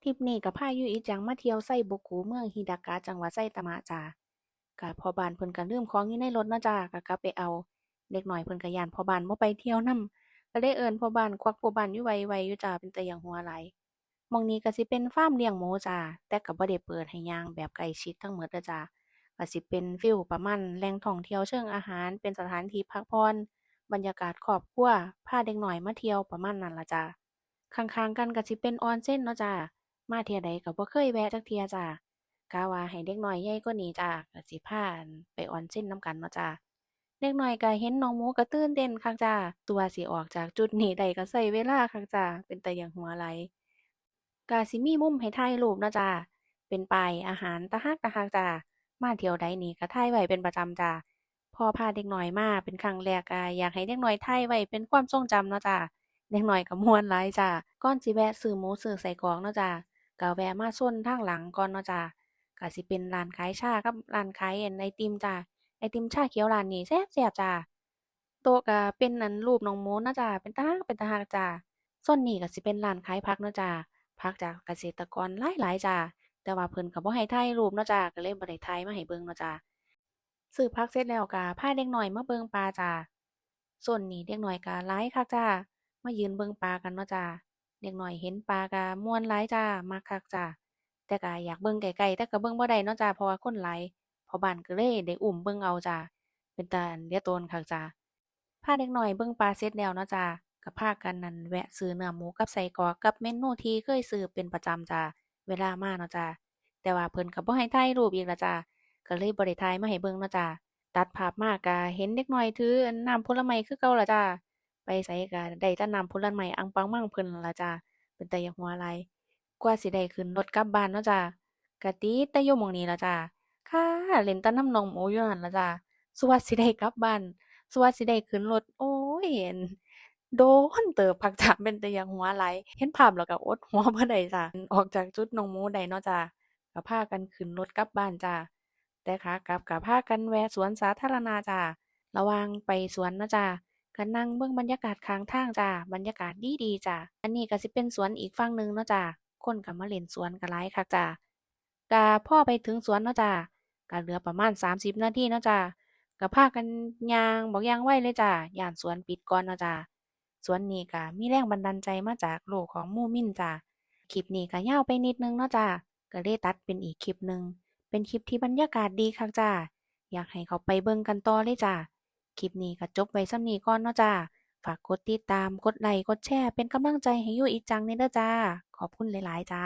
ทริปนี้ก็พายุอิจังมาเที่ยวไซโบกุเมืองฮิดากะจังหวัดไซตามะจ้าก็พ่อบ้านเพิ่นก็ลืมของอยู่ในรถเนาะจ้าก็กลับไปเอาเด็กน้อยเพิ่นก็ย้านพ่อบ้านบ่ไปเที่ยวนำก็เลยเอิ้นพ่อบ้านควักพ่อบ้านอยู่ไวๆอยู่จ้าเป็นตาย้านหัวหลายหม้องนี้ก็สิเป็นฟาร์มเลี้ยงหมูจ้าแต่ก็บ่ได้เปิดให้ย่างแบบใกล้ชิดทั้งหมดเด้อจ้าก็สิเป็นฟีลประมาณแหล่งท่องเที่ยวเชิงอาหารเป็นสถานที่พักผ่อนบรรยากาศครอบครัวพาเด็กน้อยมาเที่ยวประมาณนั้นล่ะจ้าข้างๆกันก็สิเป็นออนเซ็นเนาะจ้า มาเที่ยใดก็บ่เคยแวะจักเที่ยจ้ากะว่าให้เด็กน้อยใหญ่กว่านี้จ้าก็สิพาไปออนเซ็นนำกันเนาะจ้าเด็กน้อยก็เห็นน้องหมูก็ตื่นเต้นคักจ้าตัวสิออกจากจุดนี้ได้ก็ใช้เวลาคักจ้าเป็นตาย้านหัวหลายก็สิมีมุมให้ถ่ายรูปเนาะจ้าเป็นป้ายอาหารตารักตารักจ้ามาเที่ยวใดนี่ก็ถ่ายไว้เป็นประจำจ้าพอพาเด็กน้อยมาเป็นครั้งแรกก็อยากให้เด็กน้อยถ่ายไว้เป็นความทรงจำเนาะจ้าเด็กน้อยก็ม่วนหลายจ้าก่อนสิแวะซื้อหมูซื้อไส้กรอกเนาะจ้า ก็แวะมาโซนทางหลังก่อนเนาะจ้าก็สิเป็นร้านขายชากับร้านขายไอติมจ้าไอติมชาเขียวร้านนี้แซ่บแซ่บจ้าโต๊ะก็เป็นรูปน้องหมูเนาะจ้าเป็นตารักเป็นตารักจ้าโซนนี้ก็สิเป็นร้านขายผักเนาะจ้าผักจากเกษตรกรหลายๆจ้าแต่ว่าเพิ่นก็บ่ให้ถ่ายรูปเนาะจ้าก็เลยบ่ได้ถ่ายมาให้เบิ่งเนาะจ้าซื้อผักเสร็จแล้วก็พาเด็กน้อยมาเบิ่งปลาจ้าโซนนี้เด็กน้อยก็หลายคักจ้ามายืนเบิ่งปลากันเนาะจ้าเด็กน้อยเห็นปลาก็ม่วนหลายจ้ามักคักจ้า แต่ก็อยากเบิ่งไกลๆแต่ก็เบิ่งบ่ได้เนาะจ้าเพราะว่าคนหลายพ่อบ้านก็เลยได้อุ้มเบิ่งเอาจ้าเป็นตาอันเหลือโตนคักจ้าพาเด็กน้อยเบิ่งปลาเสร็จแล้วเนาะจ้าก็พากันนั่นแวะซื้อเนื้อหมูกับไส้กรอกกับเมนูที่เคยซื้อเป็นประจำจ้าเวลามาเนาะจ้าแต่ว่าเพิ่นก็บ่ให้ถ่ายรูปอีกแล้วจ้าก็เลยบ่ได้ถ่ายมาให้เบิ่งเนาะจ้าตัดภาพมาก็เห็นเด็กน้อยถืออันน้ำผลไม้คือเก่าล่ะจ้าไปไสก็ได้แต่น้ำผลไม้อั่งปังมั่งเพิ่นนั่นล่ะจ้าเป็นตาอยากหัวหลาย กว่าสิได้ขึ้นรถกลับบ้านเนาะจ้ากะติดแต่อยู่หม้องนี้ล่ะจ้าค่ะเล่นแต่นำน้องหมูอยู่นั่นล่ะจ้าสั่วสิได้กลับบ้านสั่วสิได้ขึ้นรถโอ๊ยอั่นโดนเติบคักจ้าเป็นตาอยากหัวหลายเห็นภาพแล้วก็อดหัวบ่ได้จ้าออกจากจุดน้องหมูได้เนาะจ้าก็พากันขึ้นรถกลับบ้านจ้าแต่ขากลับก็พากันแวะสวนสาธารณะจ้าระหว่างไปสวนเนาะจ้าก็นั่งเบิ่งบรรยากาศข้างทางจ้าบรรยากาศดีๆจ้าอันนี้ก็สิเป็นสวนอีกฝั่งหนึ่งเนาะจ้า คนก็มาเล่นสวนก็หลายคักจ้าก็พอไปถึงสวนเนาะจ้าก็เหลือประมาณ30นาทีเนาะจ้าก็พากันย่างบักอย่างไวเลยจ้าย้านสวนปิดก่อนเนาะจ้าสวนนี้ก็มีแรงบันดาลใจมาจากโลกของหมู่มิ้นจ้าคลิปนี้ก็ยาวไปนิดหนึ่งเนาะจ้าก็เลยตัดเป็นอีกคลิปหนึ่งเป็นคลิปที่บรรยากาศดีคักจ้าอยากให้เขาไปเบิ่งกันต่อเลยจ้าคลิปนี้ก็จบไว้ส่ำนี้ก่อนเนาะจ้า ฝากกดติดตาม กดไลค์ กดแชร์ เป็นกำลังใจให้ยูอีกจังเนี่ยเด้อจ้า ขอบคุณหลายๆจ้า